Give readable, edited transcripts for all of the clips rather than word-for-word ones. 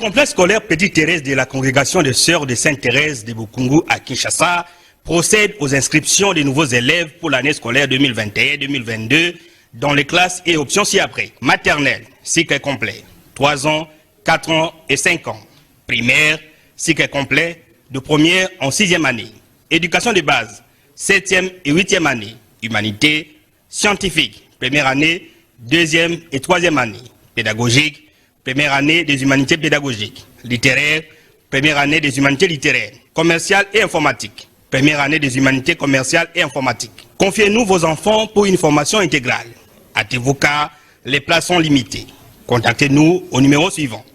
complexe scolaire Petite Thérèse de la congrégation des Sœurs de Sainte-Thérèse de Bukungu à Kinshasa procède aux inscriptions des nouveaux élèves pour l'année scolaire 2021-2022 dans les classes et options ci-après. Maternelle, cycle complet, 3 ans, 4 ans et 5 ans. Primaire, cycle complet, de première en 6e année. Éducation de base, 7e et 8e année. Humanité, scientifique, première année, 2e et 3e année. Pédagogique, première année des humanités pédagogiques. Littéraire, première année des humanités littéraires. Commercial et informatique, première année des humanités commerciales et informatiques. Confiez-nous vos enfants pour une formation intégrale. Hâtez-vous car les places sont limitées. Contactez-nous au numéro suivant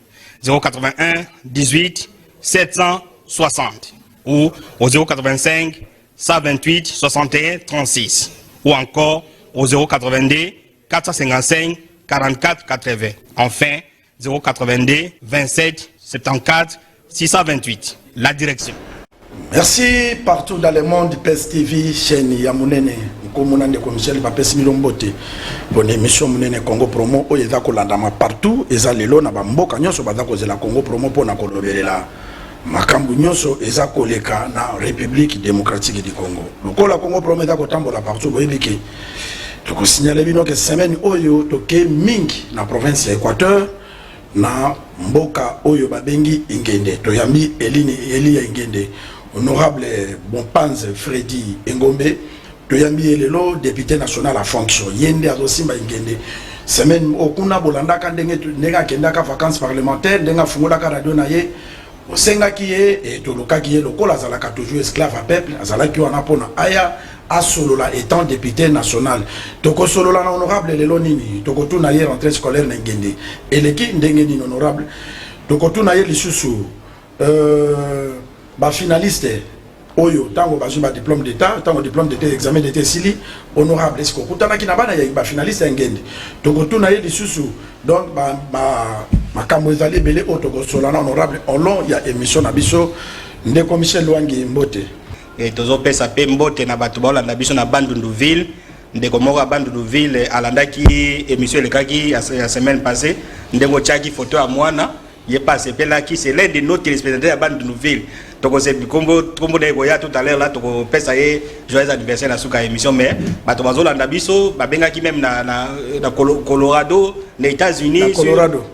081 18 760 ou au 085 128 61 36 ou encore au 082 455 44 80. Enfin, 082 27 74 628. La direction. Merci partout dans le monde, PES TV, chaîne Yamunene, Nkomunande Michel Bapes Milombote, pour l'émission Munene Congo Promo, où ils ont partout, ils ont l'élo na bamboka nyonso bazako la Congo Promo pour na kolobelela. Makambu nyonso eza koleka na République démocratique du Congo. Lokola Congo Promo eza kotambola partout boyebiki. Toko signaler bino que semaine oyo toke mingi na province ya Équateur na mboka oyo babengi Ingende. Toyambi Elia Ingende. Honorable Bompanze Freddy Engombe, Toyambi Elelo, député national à fonction. Yende Azosimba Ingende. Semaine okuna bolanda kandenge nenga kendaka vacances parlementaires, nenga fungolaka radio na ye. Osenga kiye et toloka kiye lokola azalaka toujours esclave à peuple, azalaki wana pona aya asolola étant député national. Toko solola na honorable Lelo nini, toko tuna ye rentrée scolaire na Ngende. Eleki ndenge nini honorable. Toko tuna ye lisusu ba finaliste oyo tango bazuma diplôme d'état, tango diplôme d'état examen d'état sili honorable est-ce que kutana ki na bana ya ba finaliste Ngende. Toko tuna ye lisusu donc makambo ezali belé otoko solana honorable en long il y a émission na biso ndeko Michel Lwangi Mbote et tozo pesa pe Mbote na bato bolanda biso na Bandunduville ndeko moko Bandunduville alandaki émission lekaki la semaine passée ndeko chaki photo à mwana il est passé là qui c'est l'un de nos téléspectateurs à Bandunduville. Donc c'est comme de tout à l'heure là toko pesa ye joyeux anniversaire na suka émission mais bato bazolanda biso babenga ki même na Colorado na États-Unis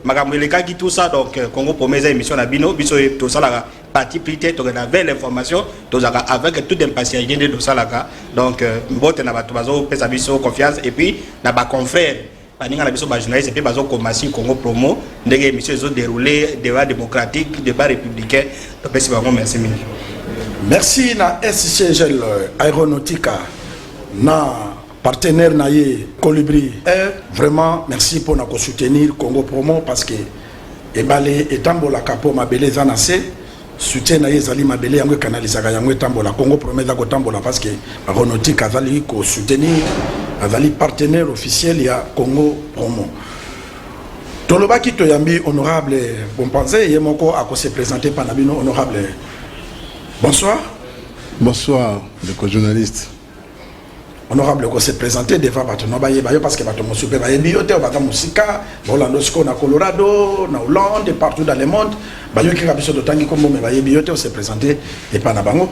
makambo lekaki tout ça donc Congo promesa émission na biso to sala parti plité to na belle information to zaka avec toute impartialité de salaka donc mbote na bato bazo pesa biso confiance et puis na ba confrère paninga na biso ba journaliste et puis bazo komasi Congo promo ndenge émission zo déroulé débat démocratique débat républicain to pesa bango merci mille. Merci na SCGL Aéronautica na partenaire naie Colibri Air, vraiment merci pour nous soutenir Congo Promo parce que ebale etambola kapo mabele zanase soutien naie zali mabele yango kanalisaka yango etambola Congo Promo za kotambola parce que Aéronautica zali ko soutenir azali partenaire officiel ya Congo Promo. Tolobaki toyambi honorable Bompanze yemoko ako se présenter panabino honorable. Bonsoir. Bonsoir le journaliste. Honorable ko se présenter devant Batono Baye parce que Batono super Baye biote au Bata Musika, Orlando Sco na Colorado, na Hollande, partout dans le monde. Bayo ki kabiso de tangi comme me Baye biote se présenter et panabango.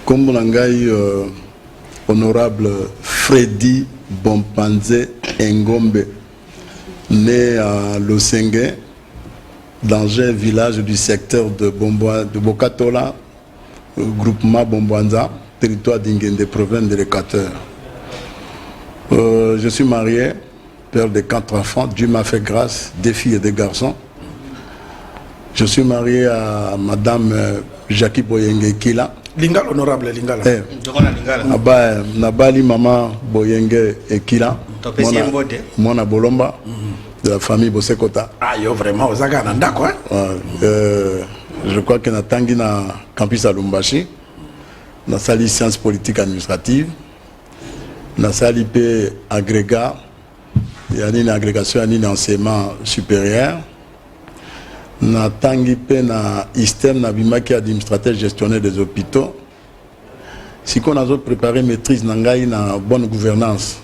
Comme Langai honorable Freddy Bompanze Engombe, né à Losengue, dans un village du secteur de Bokatola, groupement Bombouanza, territoire d'Ingende, province de l'Équateur. Je suis marié, père de 4 enfants. Dieu m'a fait grâce, 2 filles et 2 garçons. Je suis marié à madame Jackie Boyenge Kila. Lingal honorable Lingala. Nabali maman Boyenge Kila. Mona Bolomba de la famille Bosekota. Ah yo vraiment aux agananda quoi. Je crois que na tangi na campus à Lumbashi. Na sali sciences politiques administratives. Na sali pe agrégat. Yani na agrégation yani enseignement supérieur. Na tangi pe na ISTEM na bimaki administrateur gestionnaire des hôpitaux. Si qu'on a préparé maîtrise nangai na bonne gouvernance.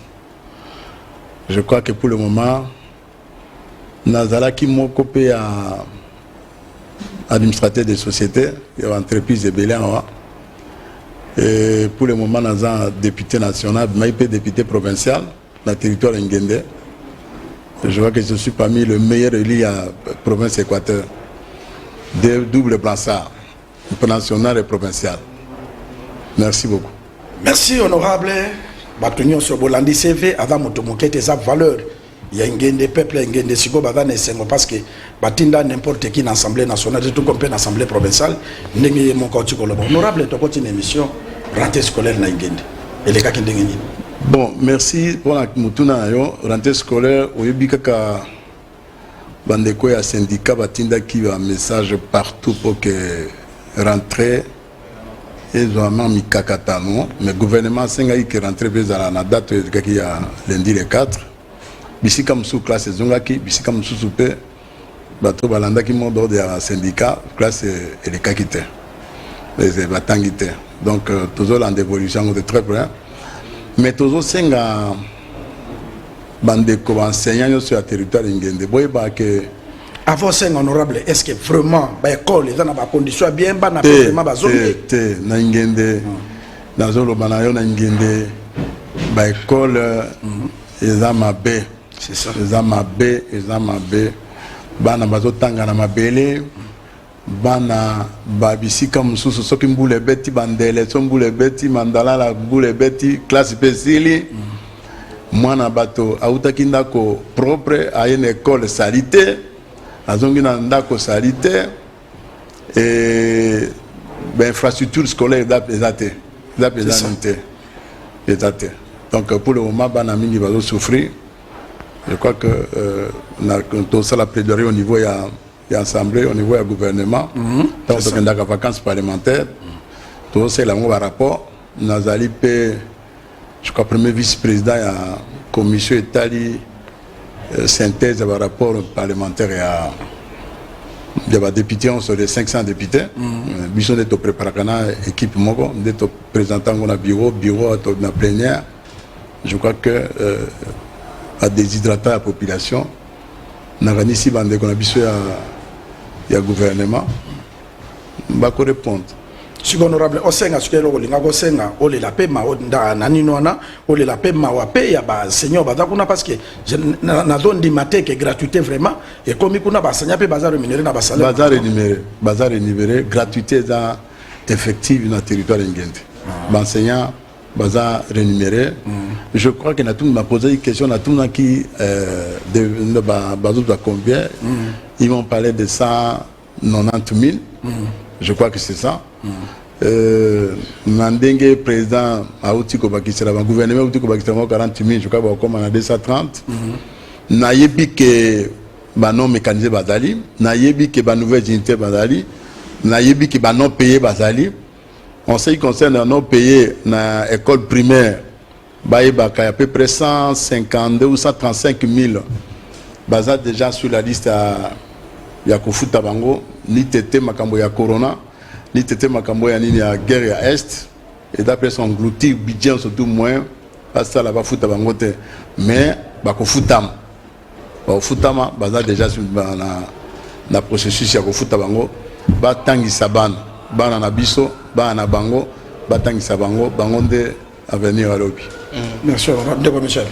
Je crois que pour le moment nazalaki moko pe administrateur des sociétés, il y a entreprise de Bélé. Et pour le moment, nous avons député national, mais député provincial, dans le territoire Ngende. Je vois que je suis parmi les meilleurs élus à la province Équateur. Double brassard, national et provincial. Merci beaucoup. Merci honorable. Batonio sur Bolandi CV, avant motomokete sa valeur. Il y a un peuple, un sigo badane sengo parce que batinda n'importe qui dans l'Assemblée nationale, tout comme dans l'Assemblée provinciale, n'engi mon coach kolobo. Honorable, tu continues émission rentrée scolaire na ngende. Et les cas qui n'engi. Bon, merci pour la mutuna yo rentrée scolaire. Oyebi kaka bandeko ya syndicat batinda qui a un message partout pour que rentrer. Ils ont mis kakatano, mais le gouvernement s'est qui rentré dans la date qui y a lundi le 4. Bisi comme sous classe zongaki, bisi comme sous soupé, bateau balanda qui monte de la syndicat, classe et les kakite, les batangite. Donc toujours en dévolution de très près. Mais toujours c'est un bandeko enseignant sur le territoire ingende. Boy ba que avant c'est honorable, est-ce que vraiment l'école les dans conditions bien bas na vraiment bazongi na ngende dans zolo banayo na ngende ba école eza mabe, c'est ça, eza mabe bana bazotanga na mabele bana babisika mususu soki mbule beti bandele so mbule beti mandala la mbule beti classe pesili mwana bato autaki ndako propre a une école salitaire azongi na ndako salitaire et infrastructure scolaire d'apesate donc pour le moment bana mingi va souffrir. Je crois que tout ça la plaidoirie au niveau il y a assemblée au niveau du gouvernement donc on a vacances parlementaires tout ça là on va rapport nazali pe je crois premier vice-président à la commission étali synthèse de rapport parlementaire et à des députés, on sont des 500 députés. Nous sommes préparés à l'équipe Mogo, nous sommes présentés dans le bureau, dans la plénière. Je crois que à déshydrater la population, nous avons ici le gouvernement, nous allons répondre. Si honorable osenga sukelo kolinga kosenga ole la pema onda naninona ole la pema wa pe ya ba seigneur bazakuna parce que na zone di mateke gratuité vraiment et comme kuna ba seigneur pe bazar rémunéré na ba salaire bazar rémunéré gratuité za effective na territoire ngende ba enseignant bazar rémunéré. Je crois que na tout m'a posé une question na tout na qui de bazou de combien ils m'ont parlé de 190 000. Je crois que c'est ça. Mandenge président a outil ko bakisera ba gouvernement outil ko bakisera 40 000 je crois ba comme en 230 na yebi que ba non mécanisé bazali na yebi que ba nouvelle unité bazali na yebi que ba non payé bazali en ce qui concerne non payé na école primaire ba yeba ka à peu près 152 ou 135 000 baza déjà sur la liste à ya kofuta bango ni tete makambo ya corona ni tete makambo ya nini ya guerre ya est et d'après son englouti budget surtout moins parce que là ba futa bango te mais ba ko futama baza déjà sur na processus ya ko futa bango ba tangisa bana na biso bana bango ba tangisa bango nde avenir à l'obi. Merci honorable Michel.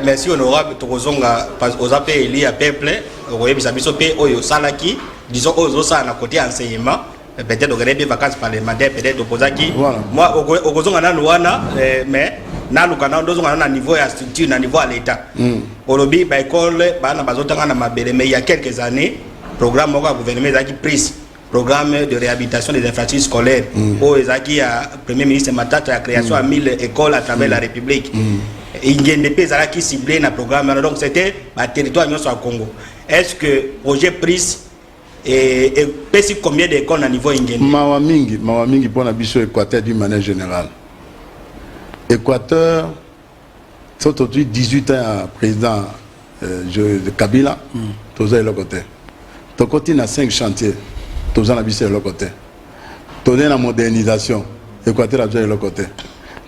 Merci honorable tokozonga aux appels liés à peuple oyebisa biso pe oyo salaki disons aux ça na côté enseignement peut-être au des vacances parlementaires peut-être opposaki moi okozonga na luana mais na lukana ndozonga na niveau ya structure na niveau à l'état olobi ba école bana bazotanga na mabele mais il y a quelques années programme au gouvernement ezaki prise programme de réhabilitation des infrastructures scolaires au ezaki ya premier ministre Matata la création à 1000 écoles à travers la République ingende pe zalaki ciblé na programme donc c'était ba territoire nyonso à Congo. Est-ce que projet prise et pesi combien d'écoles à niveau ingénieur? Mawa mingi pour la biso Équateur d'une manière générale. Équateur, c'est aujourd'hui 18 ans à président de Kabila, tous à l'autre côté. Ton côté a 5 chantiers, tous à la biso de l'autre côté. Ton la modernisation, Équateur a de l'autre côté.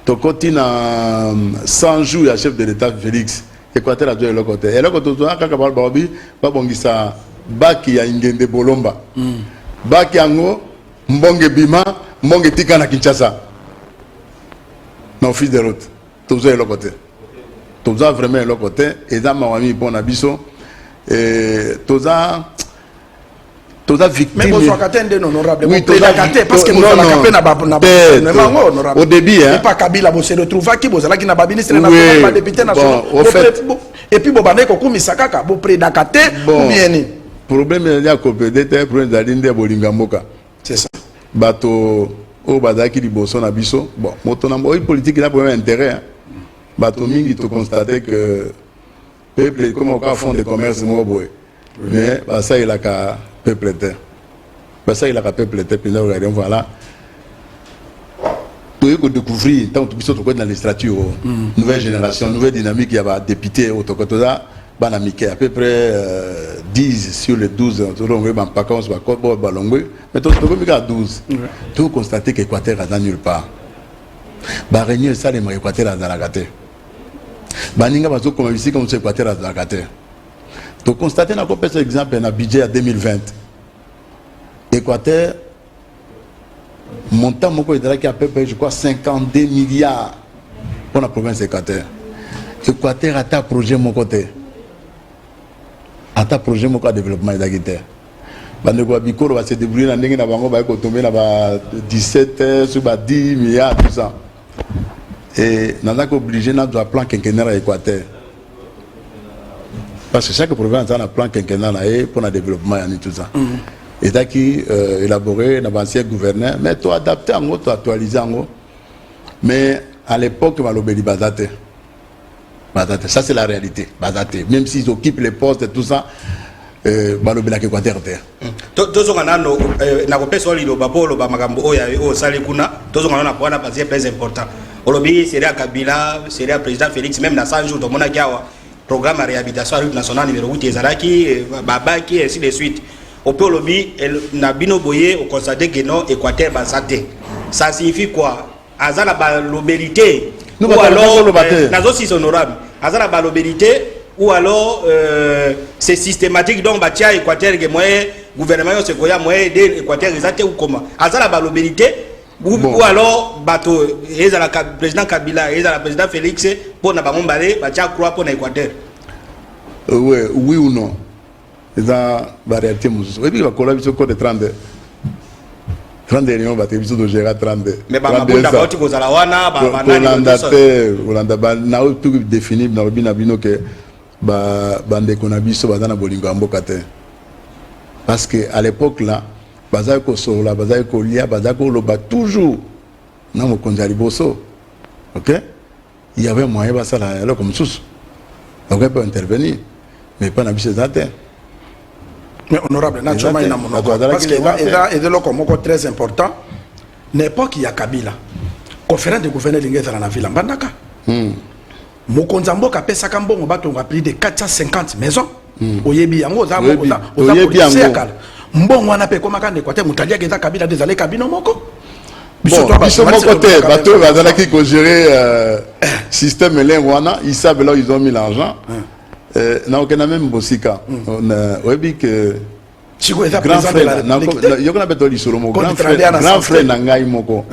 Ton côté a 100 jours à chef de l'État Félix, Équateur a de l'autre côté. Et là, quand on a Baki ya ingende bolomba Bakiango, Mbonge Bima, Mbonge Tika na Kinshasa. Non, fils de route. Tout ça est l'autre côté. Tout ça vraiment est l'autre côté. Et dans ma famille, bon, abisso. Et tout ça victime. Mais vous êtes honorable. Oui, parce que vous au début, hein. Pas Kabila, vous se retrouvez qui vous allez na ministre na député national. Et puis vous avez comme Sakaka, vous prédacate ou bien ni. Problème il y a compétité problème d'alinde bolingamboka. C'est ça. Bato au badaki liboso na biso. Bon, moto na politique il a problème intérêt. Bato mingi to constater que peuple comme au fond de commerce mo boy. Mais ça il a ka peuple terre. Ça il a ka peuple terre puis là voilà. Tout que découvrir tant que biso to dans les statuts nouvelle génération, nouvelle dynamique il y a député au Tokotoza banamike à peu près 10 sur les 12 on va pas comme ça balongwe mais tout comme à 12 tout constater que Équateur a nulle part. Ba régner ça les Équateur dans la gâté. Baninga bazo comme ici comme c'est Équateur dans la gâté. Tu constater na par exemple na budget à 2020. Équateur montant moko qui à peu près je crois 52 milliards pour la province d'Équateur. Équateur a ta projet mon côté. A ta projet mon développement d'Équateur. Bandeko Bikoro va se débrouiller na ndenge na bango ba ko tomber na ba 17 sur ba 10 milliards tout ça. Et nana ko obligé na doit plan quinquennal à Équateur. Parce que chaque province a un plan quinquennal pour le développement et tout ça. Et qui élaboré dans l'ancien gouverneur, mais tu adapté en gros, tu actualisé en gros. Mais à l'époque, Malobeli Bazate. Ça c'est la réalité. Bazate. Même s'ils occupent les postes et tout ça, Malobeli Équateur. Tous on a nos napopesoli lo bapolo ba magambo oya o sali kuna. Tous on a na point parce que très important. Olobi c'est Kabila, c'est le président Félix même dans 100 jours de mona kiawa. Programme de réhabilitation nationale numéro 8 Ezalaki, Babaki, et ainsi de suite. Au peu lobby, Nabino Boye, on constate que non, Équateur Bazate. Ça signifie quoi? Azala balobérité. Ou alors, Nazo si honorable. Azala balobérité, ou alors, c'est systématique, donc, Batia, Équateur, gouvernement, c'est quoi, aider Équateur, Ezate ou comment? Azala balobérité. Ou alors, bateau, et la président Kabila, et la président Félix, pour ne pas m'emballer, Batia croit pour l'Équateur. Oui ou non? C'est la réalité. Et puis, il va coller sur le code de 32. 32 millions, il va te gérer 32. Mais d'abord, tu vas à la Wana, na tout défini, na bino que bande konabiso bazana bolingo ambokate. Parce que à l'époque là, bazako sola, bazako lia, bazako loba toujours na mokonzi liboso. OK? Il y avait moyen ça là comme sous. Donc on peut intervenir, mais pas na biso zate. Mais honorable, naturellement, parce que là, et de là comme très important, n'importe qui a Kabila, conférence de gouverneur de dans la ville, Mbandaka. Mokonzambo a payé Sakambo, on a plus de 450 maisons. Oyebi yango, oyebi yango. Mbongo wana pe koma kande kwate mutalia geza Kabila des années Kabino moko. Biso mon côté, bateau va qui ko gérer système wana, ils savent là ils ont mis l'argent. Na okena même bosika. On oyebi que grand frère, yokona betoli solo mo grand frère na ngai moko.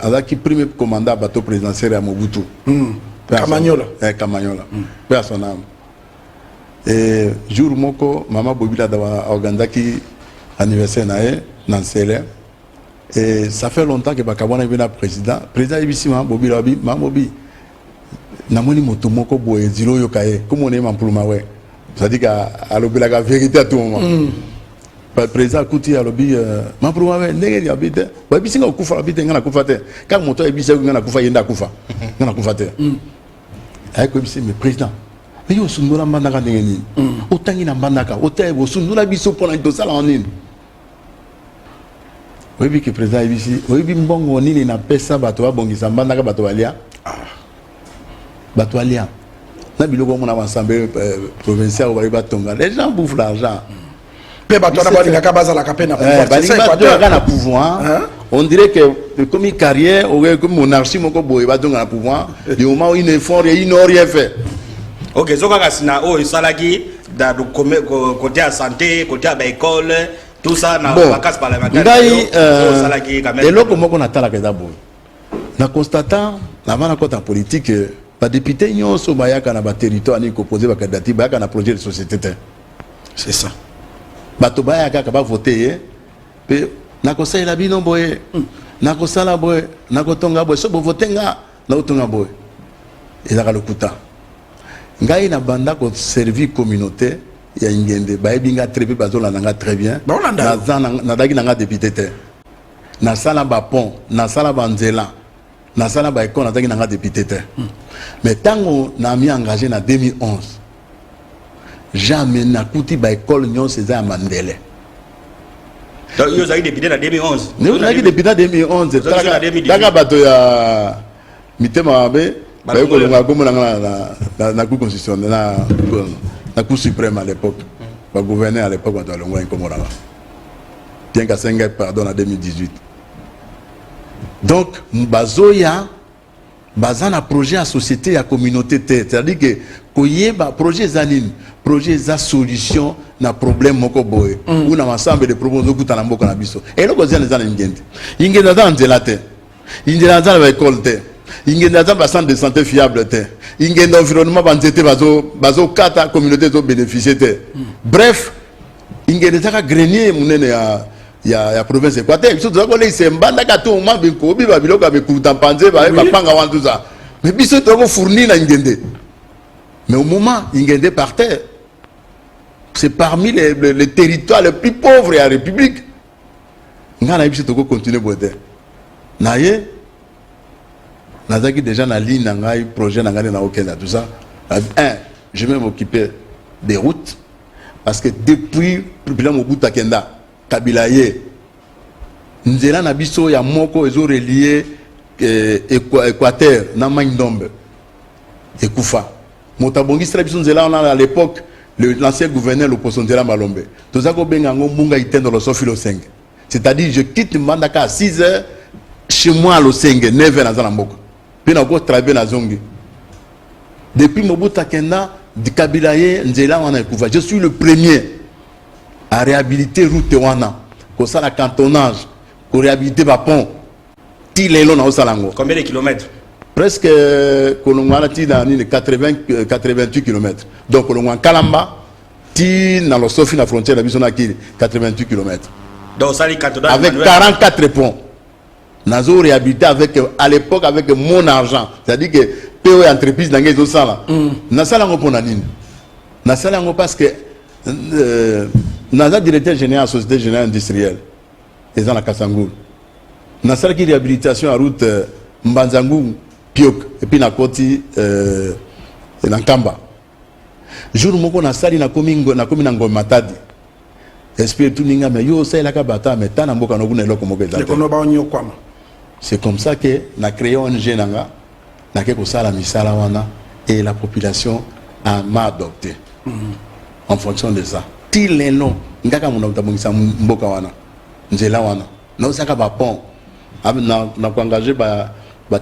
Avec qui premier commandant bateau présidentiel à Mobutu. Kamanyola. Kamanyola. Père son âme. Et jour moko maman Bobila dawa organiser anniversaire nae Nansele. Et ça fait longtemps que Bakabwana est venu président ici maman Bobila bi maman Bobi namoni moto moko boye zilo yokaye comme on est mampuluma ouais. Ça dit qu'à l'obéla la vérité à tout moment. Le président Kouti a lobby mampuluma ouais ndenge ya bite. Ba bisinga kufa bite ngana kufa te. Quand moto e bisa ngana kufa yenda kufa. Ngana kufa te. Ay ko bisi mais président mais yo sundola mbandaka ndenge nini otangi na mbandaka otaye bo sundola biso pona to sala en nini oyebi que président ibisi oyebi mbongo nini na pesa bato babongisa mbandaka bato balia bato alia na biloko mona ensemble provincial ou batonga les gens bouffent l'argent pe bato na bali ka baza la kapena na pouvoir on dirait que comme une carrière ou comme monarchie moko boye batonga na pouvoir du moment où ils ne font rien ils n'ont rien fait. Ok, zoka kasina o isalaki da côté à santé, côté à l'école, Tout ça, dans bon, la case parlementaire. Et là, comment on attend la d'abord? Na constatant, avant la côte politique, les députés n'ont pas de territoire ni composé par candidature, pas de projet de société. C'est ça. Batoba ka ba voter pe na conseil la bino boye na ko sala boye na ko tonga boye so bo voter nga na tonga boye et la lokuta ngai na banda ko servir communauté ya ngende ba ebinga très bien bazola nanga très bien na daki nanga député te na sala ba pont na sala ba nzela na sala ba école na daki nanga député te mais tango na mi engagé na 2011 jamais n'a coûté par école non c'est à Mandela. Donc vous avez député en 2011. Nous avons député en 2011. Daga bato ya mitema abe ba ko nga gomo na cour constitutionnelle na cour suprême à l'époque. Ba gouverneur à l'époque ba longo en Komora. Bien qu'à 5 pardon en 2018. Donc bazoya bazana projet à société à communauté c'est-à-dire que koyeba projet zanine projet za solution na problème moko boy ou na ensemble de problèmes okuta na mboka na biso et loko zana zana ngende ingenda za nzela te ingenda za ba école te ingenda za ba centre de santé fiable te ingenda environnement banzete bazo kata communauté zo bénéficier te bref ingenda za ka grenier munene ya province Équateur biso to ko le sembanda ka to ma binko bi ba biloko be kuta panze ba panga wantu za mais biso to ko fournir na ngende mais au moment ingende par terre c'est parmi les territoires les plus pauvres de la République. Nous avons continué à voter. Nous avons déjà dans ligne, dans le projet, tout ça. Un, je vais m'occuper des routes. Parce que depuis le président Mobutu Kenda, Kabilaye, nous avons il y a moko ils ont relié Équateur, Namandombe et Koufa. Motabongi on a à l'époque l'ancien gouverneur l'opposition de la Malombe. Tout ça c'est-à-dire je quitte Mandaka à 6 h chez moi à Loseng 9 h dans la Mboko. Puis on travailler dans Zongi. Depuis Mobutu Kenda de Kabilaye Nzela wana Koufa, je suis le premier à réhabiliter route wana. Comme ça la cantonnage, pour réhabiliter ba pont. Combien de kilomètres? Presque 88 km. Donc, on a Kalamba, dans le Sofi, la frontière, 88 km. Donc, ça, avec 44 ponts. Nous avons réhabilité à l'époque avec mon argent. C'est-à-dire que PO entreprise dans les autres là. Nous avons parce que nous avons directeur général de la Société Générale Industrielle. Et dans la Kassangou. Nous avons une réhabilitation à route Mbanzangou. Et puis na koti na Kamba. Jour moko na sali na komi na ngoma matadi. Esprit tout ninga mais yo ça la ka bata mais tana mboka no kuna eloko moko ezate. C'est comme ça que na créé ONG nanga na ke ko sala misala wana et la population a adopté. En fonction de ça. Ti leno ngaka mona utabongisa mboka wana. Nzela wana. Na saka ba pont. Na ko engager ba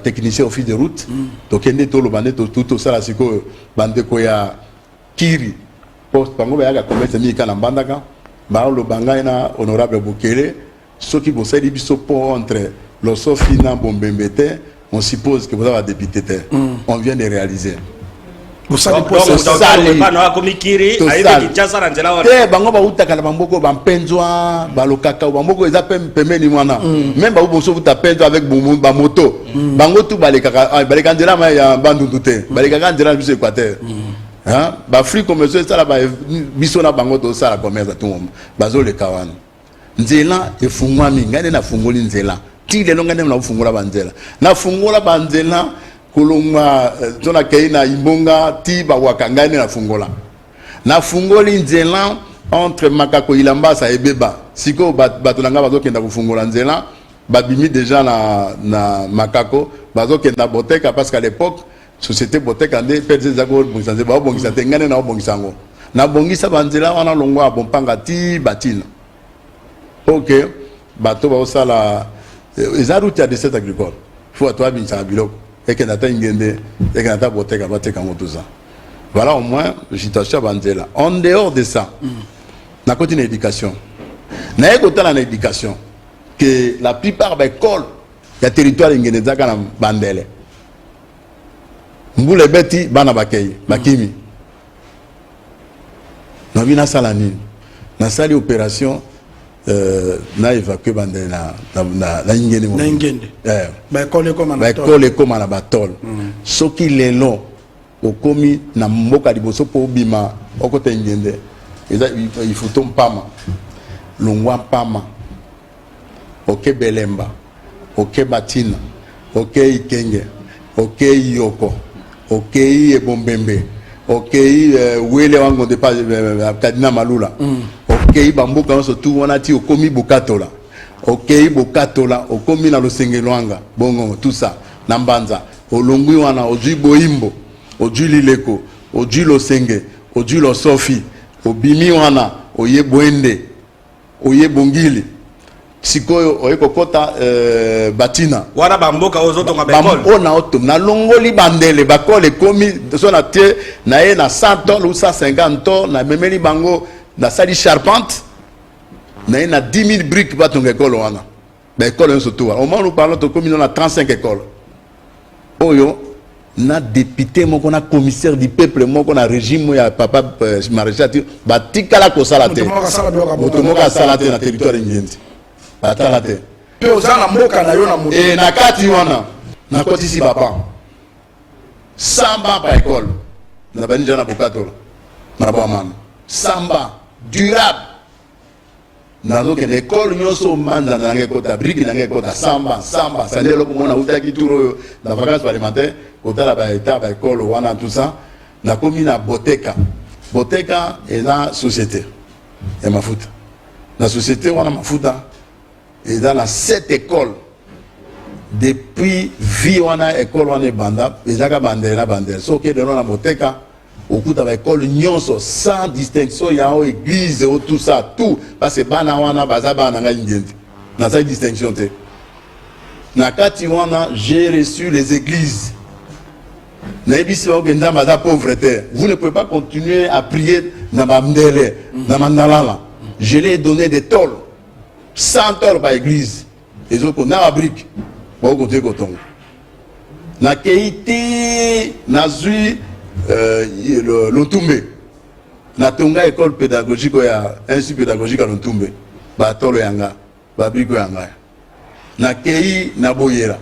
technicien au fil de route donc ende to lobane tout ça là c'est que bande ko ya kiri poste bango ba ya commerce mi kana bandaka ba lo banga na honorable Bukele ceux qui vont servir biso pont entre le Sofi na Bombembete on suppose que vous avez député on vient de réaliser vous savez pour ça pas no comme kiri avec Kinshasa na nzela wana bango ba utaka na bamboko ba mpenzwa ba lokaka bamboko eza pemeni mwana même ba boso buta penzo avec ba moto bango tout baleka nzela ma ya bandundu te baleka nzela biso Équateur hein ba free commerce ça la ba biso na bango to ça la commerce tout monde bazo le kawana nzela efungwami ngane na fungoli nzela ti lelo ngane na fungula banzela na fungula banzela kulunga tona keina imbonga ti ba wakangane na fungola na fungoli nzela entre Makako Ilamba sa ebeba siko bato nanga bazokenda kufungola nzela babimi déjà na Makako bazokenda boteka parce qu'à l'époque société boteka nde perdre zako bongisa ba bongisa tengane na bongisa ngo na bongisa banzela wana longwa bompanga ti batina OK bato ba osala ezaruti ya desert agricole faut toi binsa biloko et que nata ingende et que nata boteka bateka ngo tout ça. Voilà au moins la situation banzela. En dehors de ça, na côté l'éducation, na école dans l'éducation que la plupart des écoles ya territoire ingénéza kana bandele mbule beti bana bakei bakimi na bina salani na sali opération na évacué bandele na ingéné mo na ingéné ba école comme na batol soki lelo okomi na mboka liboso po bima okota ingéné il faut tompama longwa pama oke belemba oke batina oke ikenge oke yoko oke ebombembe oke wele wango de pas kadina malula oke bamboka so tu wana ti okomi bokatola oke bokatola okomi na losengelwanga bongo tout ça na mbanza olongwi wana ozwi boimbo ozwi lileko ozwi losenge ozwi losofi obimi wana oye boende oye bongili sikoyo oye kokota batina wana bamboka ozotonga bakole ona oto na longoli bandele bakole komi so na tie na ye na 100 tonnes ou 150 tonnes na memeli bango na sali charpente na ye na 10 000 briques batonga ekole wana ba ekole nso to au moins nous parlons to komi na 35 écoles oyo na député moko na commissaire du peuple moko na régime ya papa maréchal batikala kosala te moto moko asala te na territoire ngendi batala te pe ozana mboka na yo na moto e na kati wana na kotisi papa samba pa école na bani jana bokatola na bamana samba durable na donc l'école nyonso manda na nge kota brique na nge kota samba ça lelo ko mona utaki turo na vacances parlementaires otala ba état ba école wana tout ça na komi na boteka et na société et mafuta na société wana mafuta et dans la 7 écoles depuis vie wana école wana banda ezaka bandela so ke de na boteka okuta ba école nyonso sans distinction ya o église ou tout ça tout parce que bana wana bazaba na ngendi na sa distinction te na kati wana j'ai reçu les églises na ebisi ba okenda baza pauvreté vous ne pouvez pas continuer à prier na bandele na mandalala je leur ai donné des tôles 100 tôles par église et autres na brique ba côté coton na keiti na zui Lontumbe na tonga école pédagogique ya institut pédagogique à Lontumbe ba tolo yanga ba biko yanga na kei na boyera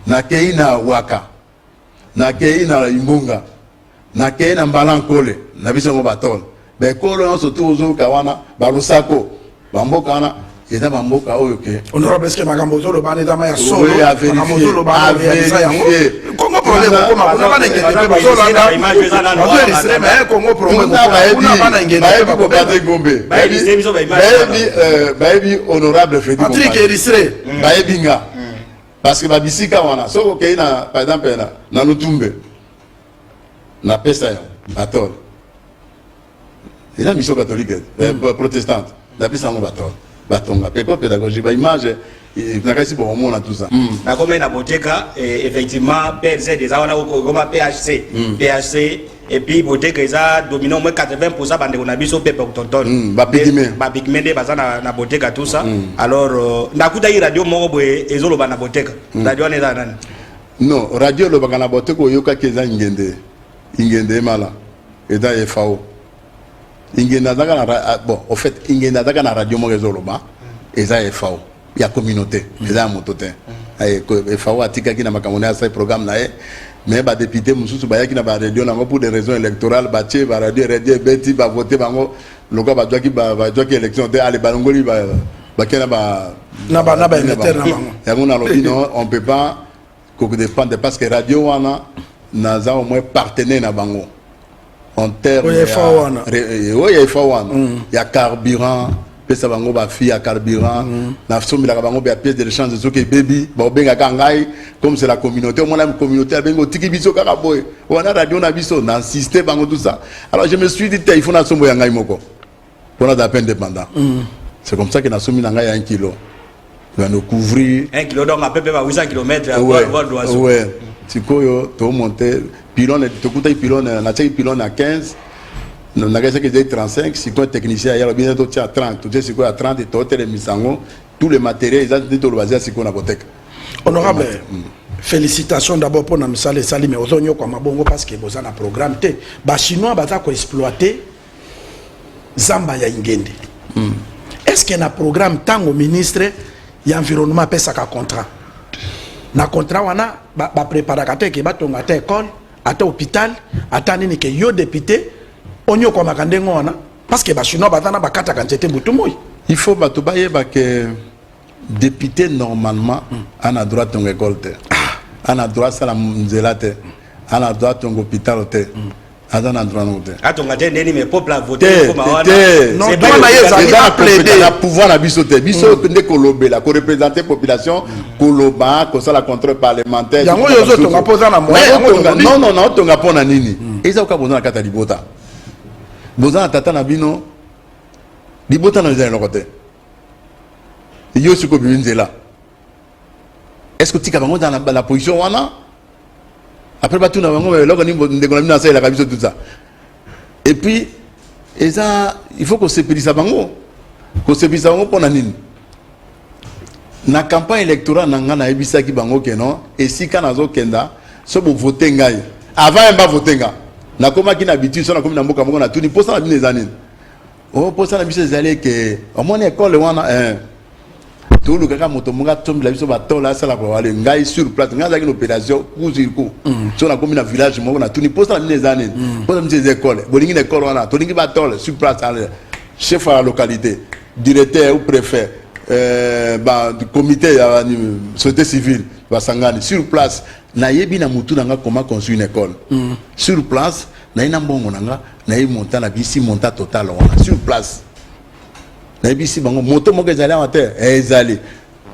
na kei na waka na kei na imbunga na kei na mbalankole na biso ba tolo ba école on surtout ozo kawana ba lusako ba mboka na eza ba mboka oyo ke honorable eske makambo zolo bana eza ma ya solo makambo zolo bana ya yango Congo problème koma kuna bana ngende pe bazolanda bazoelistre mais Congo problème kuna bana ngende pe ko bate gombe baebi honorable Freddy Patrick elistre baebi nga parce que babisika wana soko kei na par exemple na Lutumbe na pesa ya batol ila mission catholique protestante la pesa mo batol batonga école pédagogique ba image na kasi bon on a tout ça na comme na boteka effectivement PRZ des awana comme PHC et puis boteka eza dominant moins 80% bande on a biso pepe tonton ba pigme de bazana na boteka tout ça alors ndakuta i radio moko boye ezolo bana boteka radio ne za nani non radio lo bana boteka yoka keza ingende mala eda FAO ingenda daka na bon au fait ingenda daka na radio mo ezolo ba eza FAO ya communauté eza motote ay FAO atika kina makamona ya programme na mais ba député mususu ba yakina ba radio na pour des raisons électorales ba tie ba radio beti ba voter bango loko ba joki élection te ale balongoli ba kena ba na émetteur na bango ya ngona lobi non on peut pas que dépendre parce que radio wana naza au moins partenaire na bango en termes il y a carburant pesa bango ba fi ya carburant na somme la bango ba pièce de rechange de soki baby ba benga kangai comme c'est la communauté au moins la communauté bengo tiki biso kaka boy on a radio na biso na système bango tout ça alors je me suis dit il faut na sombo ya ngai moko pour la peine dépendant c'est comme ça que na somme na ngai 1 kilo il va nous couvrir 1 kilo donc à peu près 800 km à vol d'oiseau ouais tikoyo to monter pylône to kuta pylône na tiki pylône à 15 On a que 35, si un technicien, il y a bien d'autres à 30, tout c'est quoi à 30 et tout les misango, tout le matériel, ils ont dit tout le basé à ce qu'on a botek. Honorable, félicitations d'abord pour nous saluer salut mais aux oignons comme bongo parce que vous avez un programme té. Bah chinois bah ko exploiter Zamba ya ingende. Est-ce qu'il y a un programme tant au ministre y environnement pesa ka contrat? Na contrat wana ba préparer kate ke ba tonga ta école, ata hôpital, ata nini ke yo député onyo kwa makandengo wana parce que ba chinois bazana bakata kanjete butumoi. Il faut batubaye que député normalement on a droit ton école te. On a droit ça la mzelate. On a droit ton hôpital te. On a droit non te. Atonga te neni mais peuple a voté comme wana. Non, toi na yeza plaider la pouvoir na biso te. Biso ne kolobe la ko représenter population koloba ko ça la contrôle parlementaire. Yango yozo tonga poza na moyen. Non, tonga pona nini. Eza ka boza na kata libota. Boza na tata na bino libota na zela côté. Yo siko binzela. Est-ce que tu as dans la position wana? Après bah tout na bango là quand on décolle na ça la cabine tout ça. Et puis il faut qu'on se prise à bango. Qu'on se prise à bango pour nini. Na campagne électorale nanga na ebisa ki bango ke non et si kana zo kenda so bo voter ngai. Avant ba voter nga. Na koma ki na habitude so na komi na mboka moko na tout ni posa na bine zanine. Oh posa na biso zalé que au moins école wana tout le cas moto monga tombe la biso batola ça la pour aller ngai sur place ngai za une opération kuziko so na komi na village moko na tout ni posa na bine zanine. Posa na bine école bolingi na école wana to lingi batola sur place chef à la localité directeur ou préfet du comité de société civile basangani sur place na yebi na mutu nanga comment construire une école sur place na ina mbongo nanga na yi monta na bisi monta total wana sur place na bisi bango moto moko ezali en terre ezali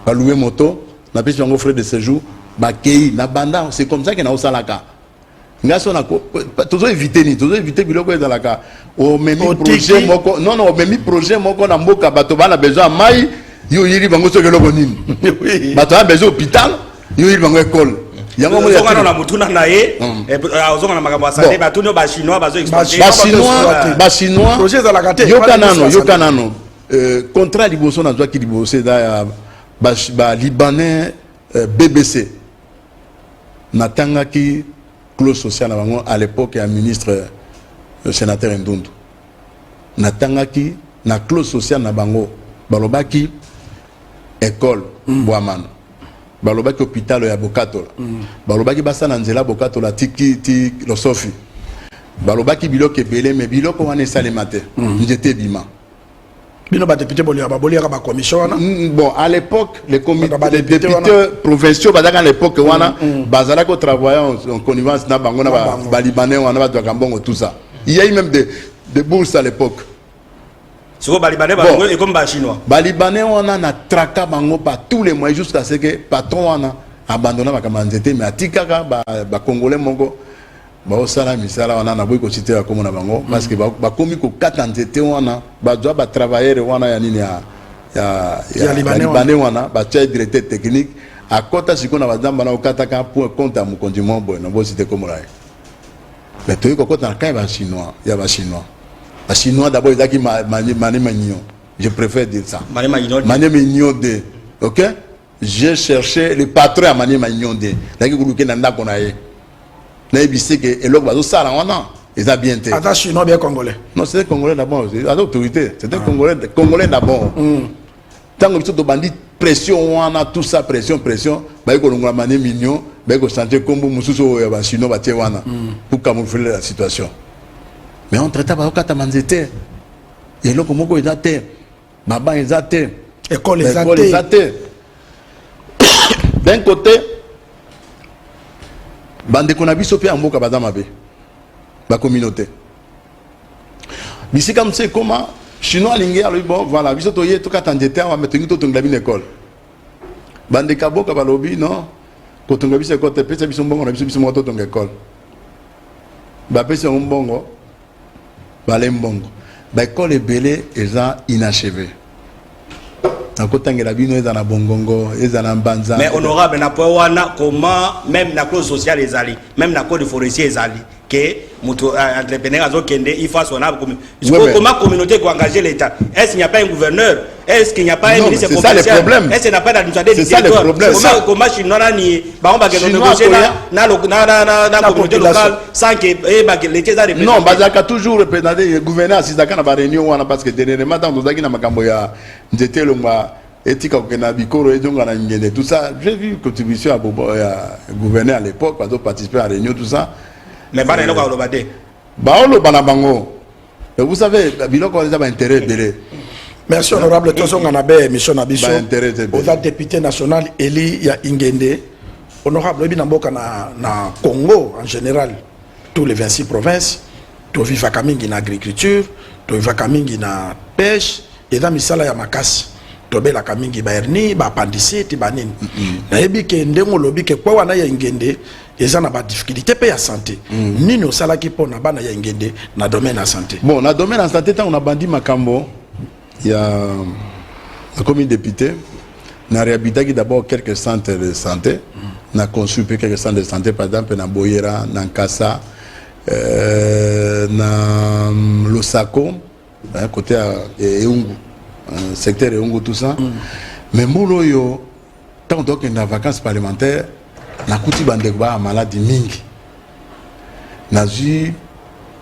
ba louer moto na bisi bango frais de séjour ba kei na banda c'est comme ça que na osalaka ngaso na ko toujours éviter biloko ezalaka o memi projet moko non o memi projet moko na mboka bato bana besoin mai yo yiri bango soke loko nini bato ba besoin hôpital yo yiri bango école yango mo ya na mutuna na ye ozonga na makambo asale bato no ba chinois bazo exploiter ba chinois projet za la kate yo kanano contrat liboso na zwa ki liboso da ba libanais BBC natanga ki clause sociale à l'époque un ministre sénateur Ndundu natanga ki na clause sociale na bango balobaki école Boamano balobaki hôpital ya Bokato balobaki basana nzela Bokato la ti losofi balobaki biloko ebele mais biloko wana esalemate njete bima bino ba député bolia ba commission wana bon à l'époque les députés provinciaux à l'époque wana bazala ko travailler en connivence na bango na ba libanais wana ba doka tout ça il y a eu même des bourses à l'époque. Sur les Libanais, bon, et comme les Chinois. Les Libanais, on a traqué par tous les moyens jusqu'à ce que le patron a abandonné la commandité. Mais à Tikaka, les Congolais, on a cité la commune parce que les commis qui ont 4 entités, ils doivent travailler les Libanais, les directeurs techniques. À côté de ce qu'on a dit, on a compte à mon condiment, on a cité comme ça. Mais tu vois, quand on a Chinois, il y a des Chinois. Les Chinois d'abord ils ont Mané Magnon. Je préfère dire ça. Mané Magnon de. Ok? J'ai cherché le patron à Mané Magnon de. Là qui est nanda qu'on a eu. Là il dit que l'autre va ça là on a. Ils ont bien été. Attends Chinois bien congolais. Non c'est des Congolais d'abord. C'est l'autorité. C'est des Congolais d'abord. Tant que tu as bandit pression on a tout ça pression. Bah il y a Mané Magnon. Bah il y a santé comme Moussou et Chinois baté wana pour camoufler la situation. Mais on traite pas au Katamanzete. Et là, comment ils étaient? Baba, ils étaient. École, ils étaient. D'un côté, bande qu'on a vu sauter en Moka Badamabe, la communauté. Mais c'est comme c'est comment, Chinois, l'ingénieur, bon, voilà, ils sont tous les Katanzete, on va mettre une école. Bande Kabo, Kabalobi, non? Quand on a vu ce côté, ils sont bons, on a vu ce côté de l'école. Bapé, c'est un bon. Balembongo. L'école est belle et inachevée. Mais honorable, comment même la clause sociale est allée, même la code forestier est allée. que moto entrepreneur azo kende il faut son âme comment communauté ko engager l'état. Est-ce qu'il n'y a pas un gouverneur? Est-ce qu'il n'y a pas un ministre provincial? C'est ça le problème. Est-ce qu'il n'y a pas d'administrateur du territoire? Comment chinois ni ba on va négocier na communauté locale sans que l'état représente. Non, bazaka toujours représenter le gouverneur si zaka na ba réunion wana parce que dernièrement dans dozaki na makambo ya nzete longwa éthique au Kenabikoro et donc tout ça. J'ai vu contribution à gouverneur à l'époque, quand on participait à la réunion, tout ça. Mais pas de l'obadé. Vous savez, Biloko a intérêt. Merci honorable Toson Ganabe, mission Nabiso. Vous êtes député national Eli ya Ingende. Honorable Binamboka na Congo en général, tous les 26 provinces, tu vis à Kamingi na agriculture, tu vis à Kamingi na pêche, et dans Misala ya Makasi. Tobela kamingi ba hernie ba appendicite ba nini na yebi ke ndengo lobi ke kwa wana ya Ingende eza na ba difficulté pe ya santé nini osala ki pona bana ya Ingende na domaine ya santé. Bon, na domaine ya santé tant on a bandi makambo ya comme député na réhabilité d'abord quelques centres de santé na construit quelques centres de santé par exemple na Boyera na Nkasa na Losako côté Eungu secteur et tout ça. Mais moi, tant qu'on est en vacances parlementaires, na kuti bandekba maladie mingi. Na ju,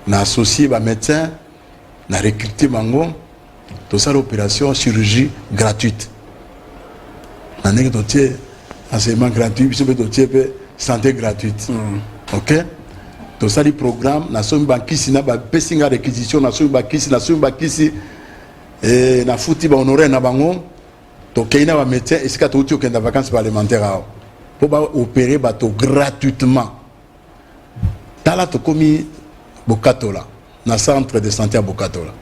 na associé ba médecin, na recruté bango, tout ça l'opération chirurgie gratuite. Na nek dotier enseignement gratuit, puis dotier santé gratuite. OK? Tout ça les programmes, na somi bankisi na ba pesinga réquisition, na somi bakisi, na somi bakisi. Et na fouti ba honoré na bango to keina ba médecin et sika to uti okenda vacances parlementaires pour ba opérer bato gratuitement tala to komi Bokatola na centre de santé à Bokatola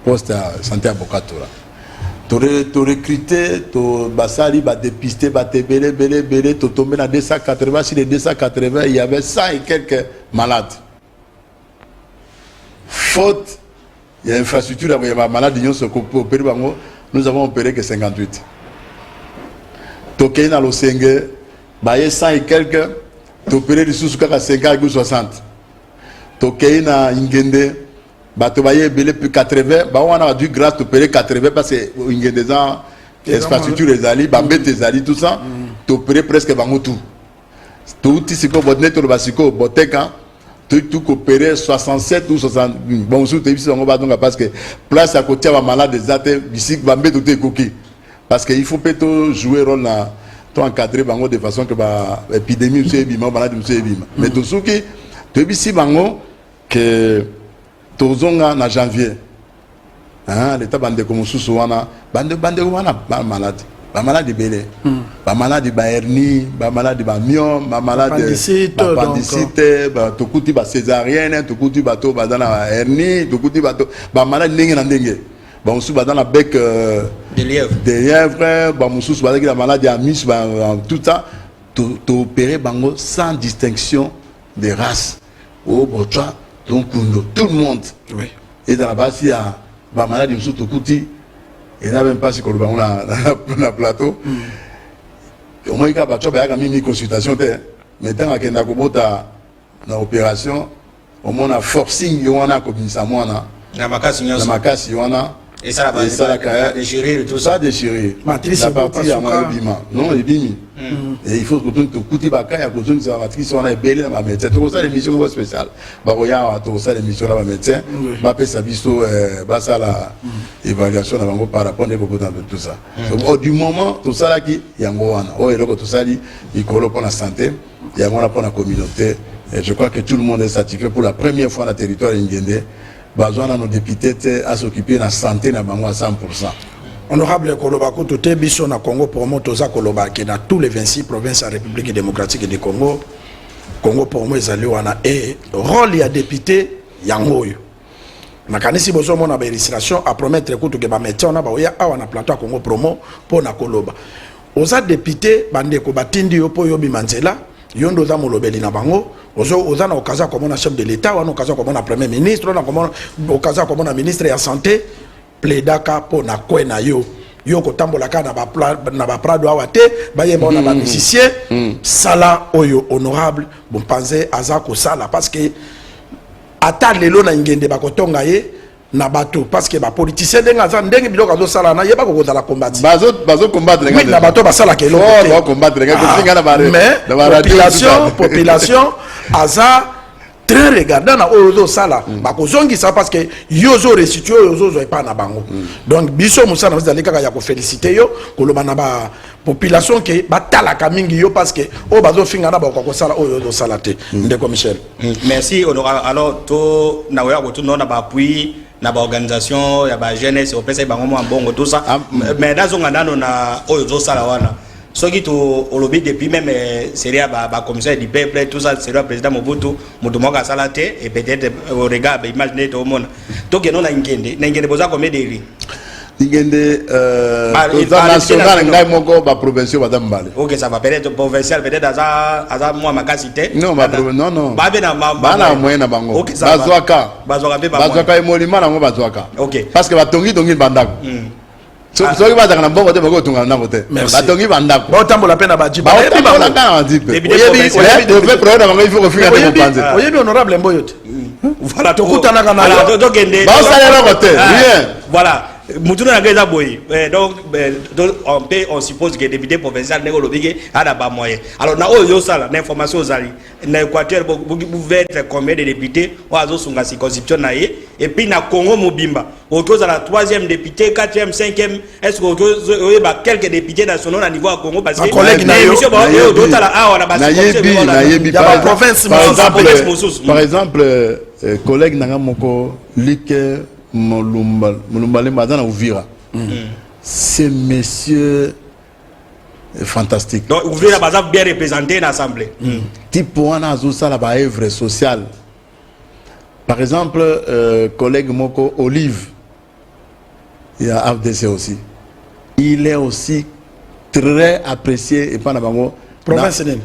poste à santé à Bokatola to recruter to basali ba dépister ba belé to tomber na 280 sur les 280 il y avait 100 et quelques malades faute. Il y a une infrastructure, il y a des malades, nous avons opéré que 58. Toké dans le Sengue, il y a 100 et quelques, opéré de sous 50 ou 60. Toké dans Ingende, il y a plus 80, on a dû grâce opérer 80 parce que Ingende, l'infrastructure des alliés, tout ça, opéré presque tout. Tout ce qu'on a dit, tout coopéré 67 ou 60 bon sous parce que place à côté à malade des athées ici bambé tout est coquille parce que il faut plutôt jouer rôle là to encadrer bango de façon que ba épidémie c'est bima malade c'est bima mais tout ce qui to ici bango que tozonga na janvier hein l'état bande comme sous wana bande wana malade ba malade belé ba malade ba hernie ba malade ba myome ba malade appendicite ba tokuti ba césarienne tokuti ba to ba dans la hernie tokuti ba to ba malade ndenge na ndenge ba musu ba dans la bec de lièvre ba musu ba la maladie à mus ba tout ça to opérer bango sans distinction de race au bocha donc tout le monde oui et dans la base il y a ba malade musu tokuti et n'a même pas si on a un plateau. Au moins, il y a une consultation. Mais tant qu'il y a une opération, au moins, on a forcing, on a comme ça, on a. La makasi, on a. Et ça, la déchirer, tout ça, déchirer. La partie à moi, non, il bimi. Et il faut que tu écoutes Bakaya, que tu sois matrice, on a belé dans ma médecin. Tu as l'émission spéciale. Baroya, tu as l'émission dans ma médecin. Bapé Sabisto, Bassa la évaluation par rapport à tout ça. Du moment, tout ça là qui y a un oh, et là, tout ça, il colle pour la santé, il y a un pour la communauté. Et je crois que tout le monde est satisfait pour la première fois dans le territoire Ingende. Besoin de nos députés à s'occuper de la santé à 100%. Honorable Kolobako, tout est biso na Congo pour moi, Toza Kolobaki, dans tous les 26 provinces de la République démocratique du Congo. Congo pour moi, ils allaient et rôle ya député yangoyo. Na kanisi bozo mona ba illustration à promettre que tu ba métier on a ba oya awa na plateau Congo promo pour na Koloba. Oza député bande ko batindi yo po yo bimanzela. Yondo za molobeli na bango oza na okaza comme na chef de l'état ou na okaza comme na premier ministre na comme okaza comme na ministre ya santé plaidaka po na kwena yo ko tambola ka na ba prado awate ba yeba na ba musicien sala oyo honorable bon panze aza ko sala parce que ata lelo na ngende bakotonga ye na bato parce que ba politicien denga ndenge biloko azo sala na yeba ko la combattre bazo combattre oui na bato basala ke lo ba combattre mais population aza très regardant na ozo sala ba kozongi ça parce que yozo restituer yozo zo pas na bango donc biso musana vous allez kaka ya ko féliciter yo ko loba na ba population ke batala kamingi yo parce que o bazo finga na ba ko sala ozo sala te ndeko Michel. Merci honorable. Alors to na wa ko to na ba appui na ba organisation ya ba jeunesse au pesa bango mo mbongo tout ça mais dazo ngandano na ozo sala wana soki to olobi depuis même série ba commissaire du peuple tout ça c'est le président Mobutu mutumoka salate et peut-être au regard imaginer tout le monde to que non na ngende boza comme deli ngende national ngai moko ba provincial badam bale. OK, ça va peut-être provincial peut-être aza moi makasité non non ba be na bana moyen na bango bazwaka emolima nango bazwaka OK parce que batongi bandako soki bazaka na mbongo te bakotunga na bote batongi bandako batambola pe na bajiba batambola kana bajipe oyebi problème bango il faut ko finga te kopanze oyebi honorable Mboyote voilà to kutana kana alors to gende ba salera kote bien voilà Moutouna na geza boy donc on suppose que député provincial nego lobike ada ba moyen alors na oyo sala na information zali na Équateur vous pouvez être combien de députés oazo sunga circonscription na ye et puis na Congo mobimba autour à la 3e député 4e 5e est-ce que ba quelques députés nationaux à niveau à Congo parce que collègue na yo d'autres là ah on a ba par exemple collègue nanga moko like Mulumbale Madana Ouvira. C'est monsieur fantastique. Donc Ouvira va bien représenté dans l'Assemblée. Type on a ça la œuvre sociale. Par exemple, collègue Moko Olive, il y a AFDC aussi. Il est aussi très apprécié et pas dans professionnel.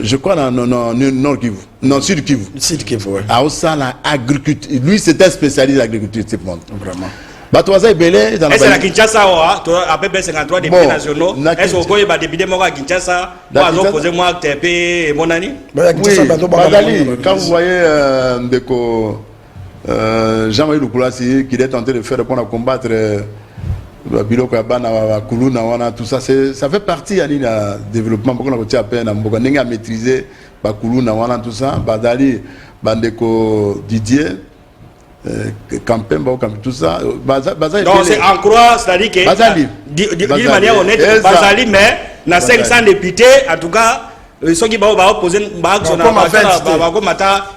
Je crois dans Nord Kivu, non Sud Kivu. Sud Kivu, ouais. À Ossala, agriculture. Lui, c'était spécialiste d'agriculture, c'est bon. Vraiment. Batoisa Belé dans est-ce que la Kinshasa a à peu près 53 députés nationaux? Est-ce que vous avez député à Kinshasa pour avoir posé moi TP et mon ami? Oui, Badali, quand vous voyez Jean-Marie Lukulasi qui est tenté de faire pour combattre Biloko Yabana, Kuluna, tout ça, ça fait partie du développement. Pourquoi on a peine à maîtriser Kuluna, tout ça. Badali, Bandeko Didier, Campem, tout ça. Non, c'est en croix, c'est-à-dire que, d'une manière honnête, Bazali, mais, dans 500 députés, en tout cas, ceux qui vont opposer comme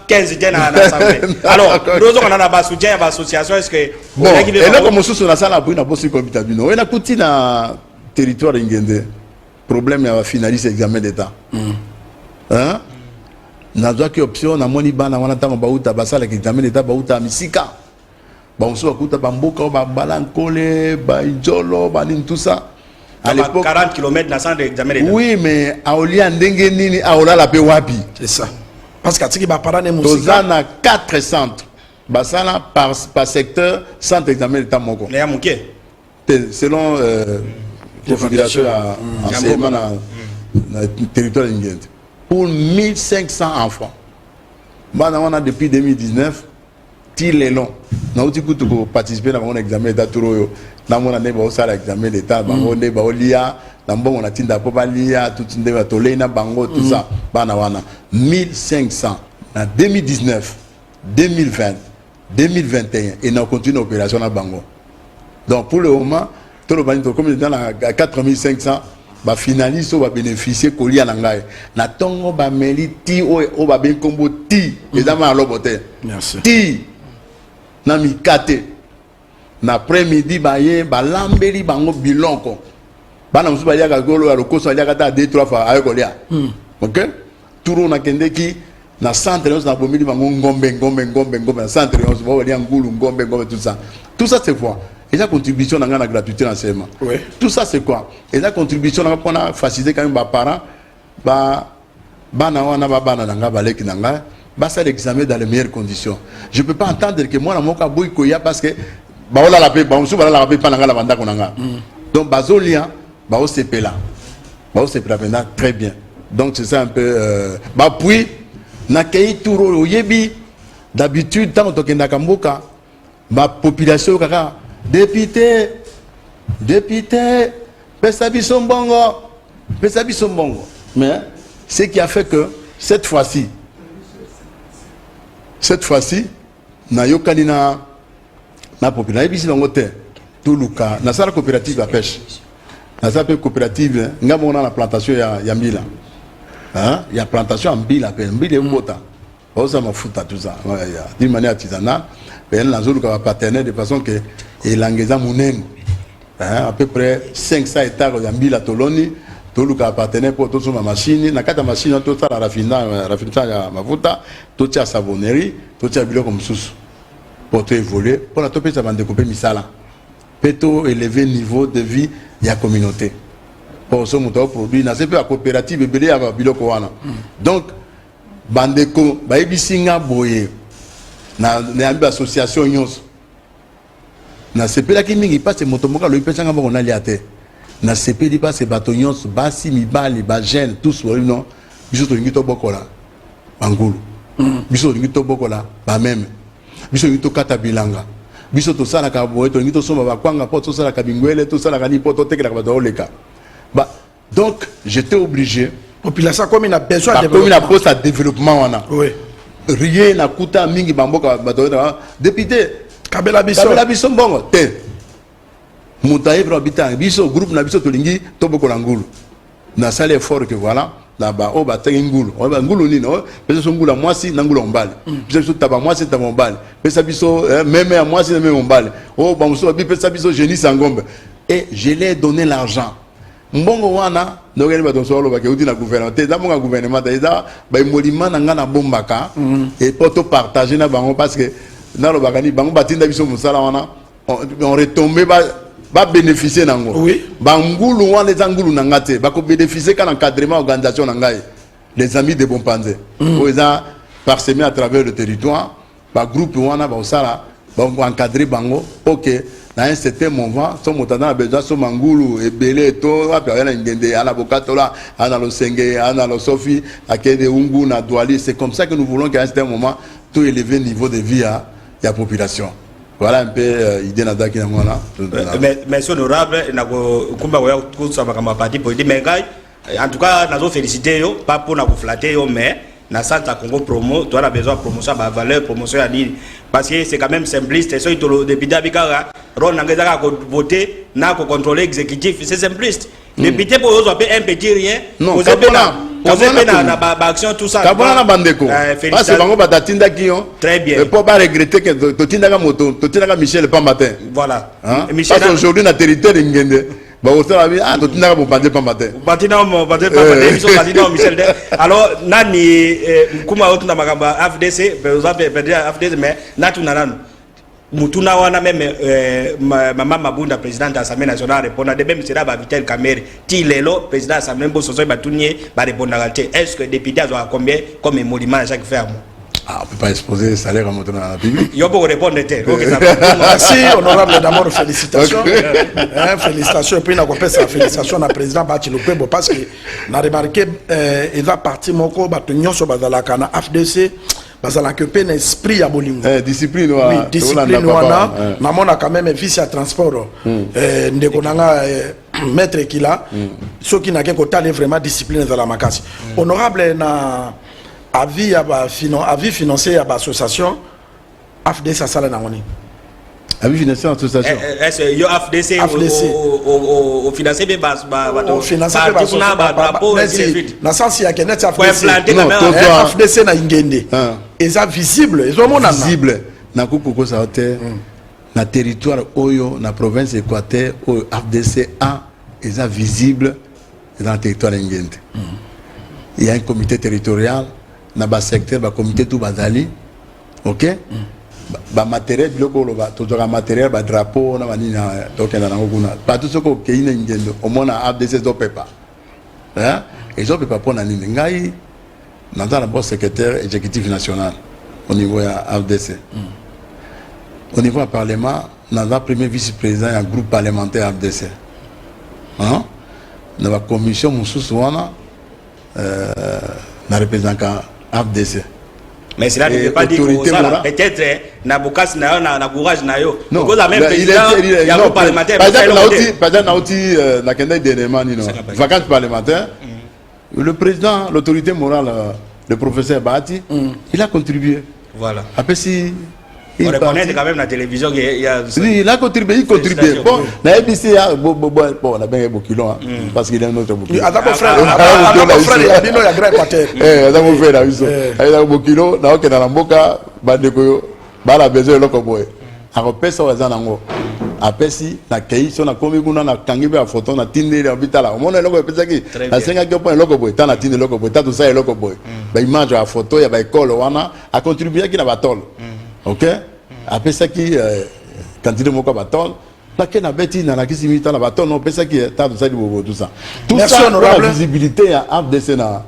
15 dans l'Assemblée. Alors, nous avons soutien à l'association. Est-ce que. Bon, et là, comme nous sommes dans la salle, nous avons on a coûté dans le territoire d'Ingende. Problème, il y a finalisé l'examen d'État. Hein? Nous avons une option, nous avons une option, nous avons l'examen d'État, nous avons Misika. Nous avons Bamboka, Balankole, Baïdjolo, tout ça. À l'époque 40 km dans le centre d'examen d'État. Oui, mais Aolia Ndengenini, Aola la Pewapi. C'est ça. Parce que tu as parlé de Musika. Nous avons 4 centres. Basana par secteur, centre d'examen d'État Moko. Selon configuration enseignement dans le territoire de pour 1500 enfants. On a depuis 2019, il est long. Nous avons participé à l'examen d'État. Nous avons l'examen d'État. Nous avons l'IA. Nous avons l'IA. Tout ça. 1500. En 2019, 2020, 2021, et nous continuons l'opération à Bango. Donc pour le moment, comme dans la 4500, ba finaliste va bénéficier de l'Angaï. Na tongo ba meliti o ba ben kombo ti les amas à l'oboté. Merci. Ti na mikate na après-midi ba ye ba lambeli bango bilonko. Ba na musu ba ya ka golo ya lokoso ya ka ta 2-3 fois ayo kolia. OK? Turo na kende ki na centre na bomili bango ngombe na centre on va dire ngulu ngombe tout ça. Tout ça c'est quoi? Et la contribution dans la gratuité d'enseignement. Oui. Tout ça c'est quoi? Et la contribution dans la facilité quand même les parents ça l'examen dans les meilleures conditions. Je ne peux pas entendre que moi na boy koya parce que ba la paix ba on la paix pas la banda konanga. Donc bazolia ba o CP là. Ba o CP là très bien. Donc c'est ça un peu puis na kei touro yebi d'habitude tant que na kamboka ma population kaka député pesa biso mbongo mais ce qui a fait que cette fois-ci na yokani na population bisi bango te tout luka na sala coopérative la pêche na sala coopérative ngamona na plantation ya mbila hein il y a plantation en mbila pe mbila mbota osa mafuta tout ça d'une manière artisanale ben la zone ka partenaire de façon que elangeza munengo hein à peu près 500 hectares ya mbila toloni tout le cas partenaire pour toute ma machine na kata machine tout ça la raffinage ya mafuta tout ça savonnerie tout ça bilo comme sous pour tout évoluer pour la topé ça va découper misala peut élever niveau de vie de la communauté pour ce moto produit na c'est peu la coopérative belé ya bilo ko wana donc bandeko ba ebisinga boye na association nyos na c'est peu la qui mingi passe moto moka lo ipesanga mo na liate na CP di pas ces bâtons basi mibali ba jeune tous non biso to ngito bokola bangulu biso ngito bokola ba même biso ngito kata bilanga biso to sala ka boye to ngito soma ba kwanga po to sala ka bingwele to sala ka ni po to tekela ba doleka ba donc j'étais obligé population comme il a besoin de développement comme il a poste à développement wana oui rien na kuta mingi bamboka ba député kabela biso mbongo te Moutaï Brabitang, biso groupe na biso tolingi tobokola ngulu. Na sale effort que voilà, là-bas o ba ngulu. O ba ngulu ni no, pesa ngulu mwasi na ngulu mbali. Pesa taba mwasi taba mbali. Pesa biso même à mwasi na même mbali. O ba muso bi pesa biso génie sangombe. Et je lui ai donné l'argent. Mbongo wana no ngeli ba donso lo ba ke uti na gouvernement. Te da mo gouvernement da ba molima na ngana bombaka et poto partager na bango parce que na lo ba ni bango batinda biso musala wana on retombé ba bénéficier nango oui bangulu wana les angulu nangate ba ko bénéficier quand encadrement organisation nangai les amis de Bompanze ils ont parsemé à travers le territoire ba groupe wana ba osala ba encadrer bango OK dans un certain moment son motana a besoin son mangulu et belé to apia na ngende ala bokatola ana lo senge ana lo sofi akede ungu na douali c'est comme ça que nous voulons qu'à un certain moment tout élever le niveau de vie à la population. Voilà un peu l'idée de qui merci honorable kumba wa kusaba kama parti politique mais en tout cas nazo féliciter yo pas pour na flatter yo mais na Santa Congo promo tu as besoin de promotion ba valeur promotion ya nini parce que c'est quand même simpliste so itolo député abikara ron ngeza ko voter na ko contrôler exécutif c'est simpliste député pour eux un petit rien non na ba action tout ça kabona na bandeko parce que bango batatinda kion très bien pour pas regretter que totindaka moto totindaka Michel Pambatin voilà Michel parce aujourd'hui na territoire ngende ba osala bi totindaka Bompanze Pambatin Michel alors nani kuma otunda makamba FDC mais natuna nanu mutuna wana même maman Mabunda président de l'Assemblée nationale répondre de même sera ba Vitel Kamere ti lelo président de l'Assemblée bososo ba tunye ba répondre est-ce que député a combien comme émolument à chaque ferme on peut pas exposer le salaire à monter dans la public. Yo pour répondre OK ça merci honorable d'abord félicitations félicitations et puis na kopesa sa félicitations à président Bachilopembo parce que na remarqué il va partir moko ba tunyoso bazalaka na FDC bazalaka pe na esprit ya bolingo discipline oui discipline wana na mona quand même vice à transport ndeko nanga maître kila ceux qui n'a qu'un talent vraiment discipline dans la makasi honorable na avis financier à l'association FDC sala na ngoni avis financier à l'association est-ce yo FDC au financer be ba financer ba drapeau na sens ya kenet FDC na ingende eza visible visible na kuko sa hotel na territoire oyo na province Équateur au FDC A eza visible dans le territoire ingende il y a un comité territorial na ba secteur ba comité tout bazali OK ba matériel biloko lo ba to matériel ba drapeau na bani na to kena na nguna pas tout ce ko keine ngendo au mona FDC do pepa hein et zo pepa pona nini ngai na dans le secrétaire exécutif national au niveau ya FDC au niveau du parlement na la premier vice-président un groupe parlementaire FDC hein na ba commission mususu wana na représentant FDC Mais cela ne veut pas dire que ça, peut-être, Nabokas n'a courage, n'a yo. Non, la même président, il y a un parlementaire. Par exemple, n'a qu'un élément, vacances parlementaires. Le président, l'autorité morale, le professeur Bahati, il a contribué. Voilà. Après, si. On reconnaît quand même la télévision qu'il y a. Oui, il a contribué, il contribue. Bon, la ABC, bon, on a bien un Bokilon, parce qu'il a un autre Bokilon. Attends, mon frère, il y a bien un grand équateur. Attends, mon frère, il a un Bokilon, il a un Boka, il a besoin de l'Okoboy. Alors, personne n'a pas après si na kei so na komi kuna na kangibe a photo na tinde le bitala on a loko pesa ki na senga ko point loko boy ta na tinde loko boy ta tout ça e loko boy ba image a photo ya ba école wana a contribuer ki na batol OK après ça qui candidat moko batol la ke na beti na kisi mita na batol no pesa ki ta tout ça du bobo tout ça tout ça la visibilité à FDC na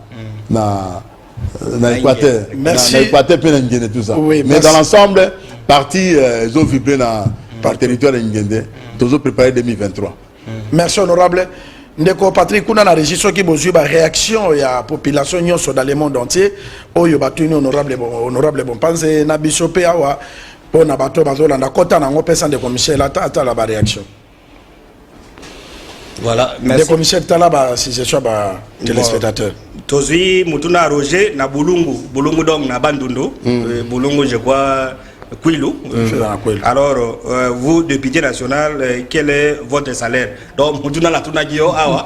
Équateur na Équateur pe na ngene tout ça mais dans l'ensemble parti ils ont vibré par le territoire de Ngende, toujours préparé 2023. Merci honorable. Ndeko Patrick, kuna na registre qui besoin de réaction il y a population dans le monde entier. Oyo batuni honorable bon pense na bisope awa pour na bato bazola na kota na ngopesa de commissaire la ta la réaction. Voilà, merci. De commissaire tala ba si je suis ba téléspectateur. Tozui Mutuna Roger na Bulungu donc na Bandundu, Bulungu je crois Kwilu. Alors, vous, député national, quel est votre salaire? Donc, Mutuna la Tunagio, Awa,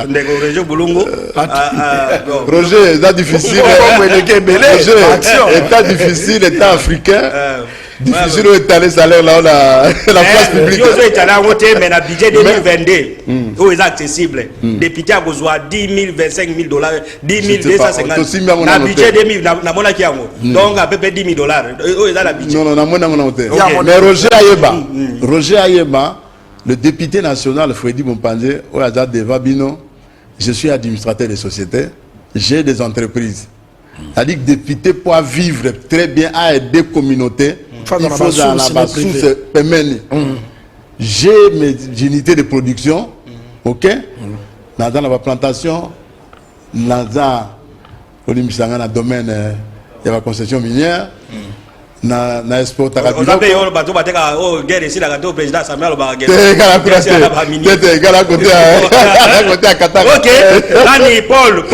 Ndego Roger Bulungu. Roger, c'est difficile. État difficile, État africain. Difficile d'étaler salaire là, la place publique. Si vous étalez, mais le budget 2022, où est accessible. Député a besoin de 10 000, 25 000 dollars, 10 250. Le budget 2000, donc à peu près 10 000 dollars. Où est la budget? Non, non. Mais Roger Ayeba, le député national Freddy Bompandé, au hasard de Vabino, je suis administrateur des sociétés, j'ai des entreprises. C'est-à-dire que député pour vivre très bien à aider communautés. Il faut dans la source permanente. J'ai mes unités de production, ok? Dans la plantation, dans le domaine de la concession minière, dans l'exportation. On a payé le bateau, guerre ici, la gâteau président Samuel Obaragé. Ok, Nani Paul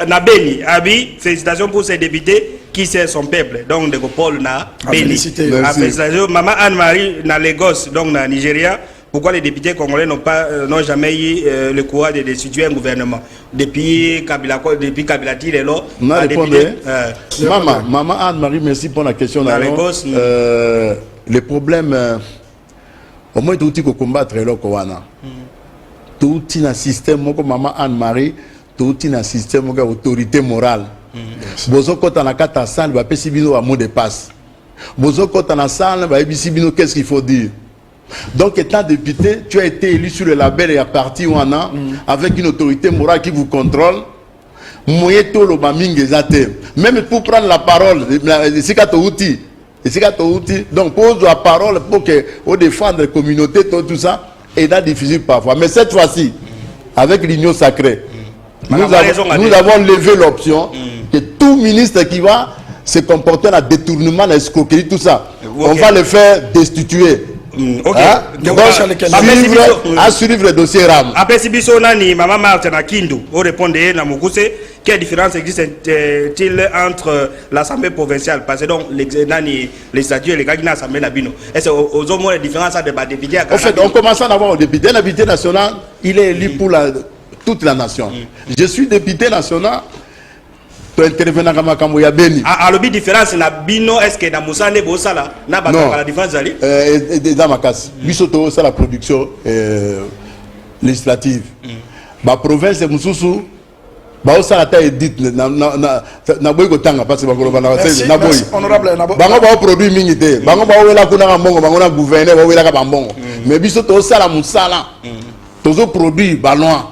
Nabeni, Abi, félicitations pour ces députés. Qui c'est son peuple, donc de Paul na Béni. Félicitations. Maman Anne-Marie na Lagos, donc na Nigeria. Pourquoi les députés congolais n'ont jamais eu le courage de destituer un gouvernement depuis Kabila Tile et là. Maman Anne-Marie, merci pour la question. Dans Lagos, le problème, au moins tout pour combattre le Kowana. Tout un système, Maman Anne-Marie, tout un système d'autorité morale. Bozo kota na kata salle ba pesi bino a mot de passe. Bozo kota na salle ba ebisi bino qu'est-ce qu'il faut dire. Donc étant député, tu as été élu sur le label et à partir wana avec une autorité morale qui vous contrôle. Moyeto lo ba mingezate. Même pour prendre la parole, donc pose la parole pour que au défendre la communauté tout ça et là difficile parfois. Mais cette fois-ci avec l'union sacrée nous avons levé l'option que tout ministre qui va se comporter dans le détournement, l'escroquerie, tout ça, on va le faire destituer. À suivre le dossier RAM. Après si biso nani Maman Martin Kindu, vous répondez na Mukuse, quelle différence existe-t-il entre l'Assemblée provinciale parce que donc les statuts et les gars qui l'Assemblée Nabino. Est-ce aux hommes la différence de député? En fait, on commence à avoir un député national, il est élu pour toute la nation. Je suis député national. À l'objet différence na bino est-ce que na Moussane Bosala na ba la différence ali dans ma casse bisoto ça la production législative ba province Mususu ba osala ta edit na boy ko tanga parce que ba ko na na boy honorable bango ba produit mingi te bango ba wela kuna mbongo bango na gouverner ba wela ka mbongo mais bisoto osala musala tozo produit ballon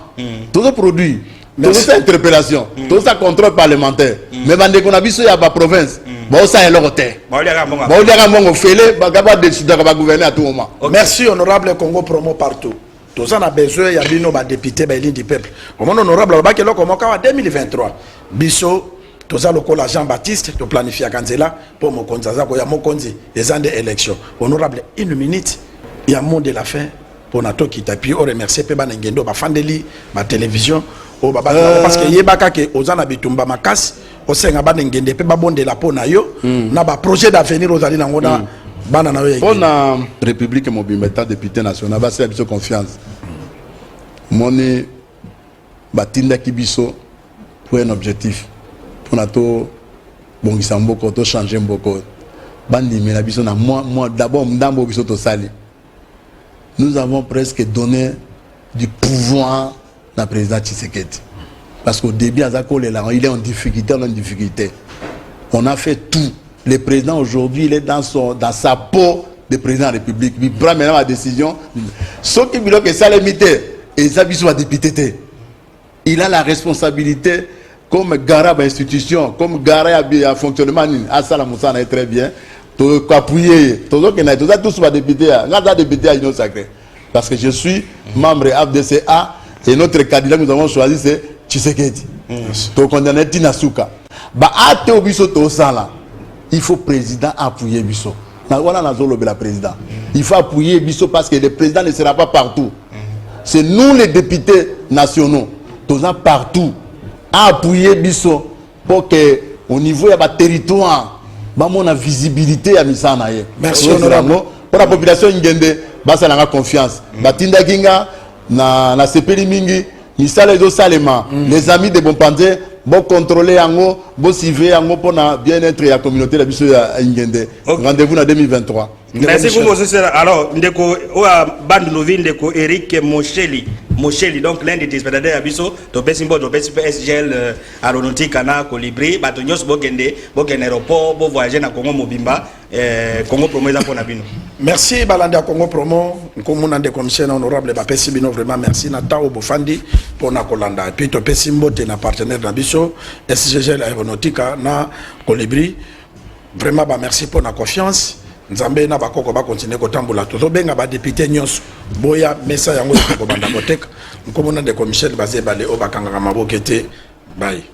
tozo produit toute cette interpellation, toute cette contrôle parlementaire. Mais quand on a vu ça, il y a la province. Ça est le côté. Gouverner à tout moment. Merci, honorable Congo Promo partout. Tout ça, on a besoin, il y a des députés du peuple. Au monde honorable, on va 2023. Bisso, toza lokola Jean-Baptiste to planifier kanzela pour mokonzi azako ya mokonzi ezande élection honorable 1 minute ya monde de la fin pour nato kita puis on remercier pe bana ngendo ba fandeli ba télévision o ba parce que yebaka ke ozana bitumba makasi osenga bana ngende pe ba bondela pona yo na ba projet d'avenir ozali na ngona bana na yo pour na république mobimba état député national ba c'est biso confiance moni batinda kibiso pour un objectif pour nato bongisa mboko to changer mboko bandi mela biso na moi d'abord ndambo biso to sali. Nous avons presque donné du pouvoir à président Tshisekedi. Parce qu'au début, il est en difficulté, on a fait tout. Le président aujourd'hui, il est dans sa peau de président de la République. Il prend maintenant la décision. Ce qui veut dire que ça limité, et ça soit député. Il a la responsabilité comme garant à l'institution, comme garant à fonctionnement. À ça, la Moussa est très bien. Tout appuyer, tous les députés, député à l'Union sacrée. Parce que je suis membre AFDCA et notre candidat que nous avons choisi c'est Tshisekedi. Donc on a Tinasuka. Il faut président appuyer Bisso. Il faut appuyer Bisso parce que le président ne sera pas partout. C'est nous les députés nationaux, tous partout, à appuyer Bisso pour que au niveau de territoire. On a visibilité à Misana. Merci honorable. Pour la population ingende, basa na confiance. Batinda ginga na sepeli mingi, misala ezo salema. Les amis de Bonpanze, bon contrôler yango, bon suivre yango pour na bien-être la communauté la biso ya ingende. Rendez-vous en 2023. Merci beaucoup. Alors, ndeko oa bandulovi ndeko Eric Mosheli, donc l'un des téléspectateurs abiso, Topesimbo, SGL aéronautique na Colibri, batonyos bokende aéroport, bo voyager na Congo Mobimba, Congo Promo eza pona bino. Merci Balanda Congo Promo, komuna de commissaire honorable bapesi bino vraiment merci na tao bofandi pona kolanda. Puis Topesimbo te na partenaire na biso, SGL aéronautique na Colibri. Vraiment merci pour la confiance. Nzambe na bakoko ba continuer kotambola tozo benga ba député nyonso boya mesa yango ko banda koteka nkomona de commissaire bazebale o bakanga mabokete bye.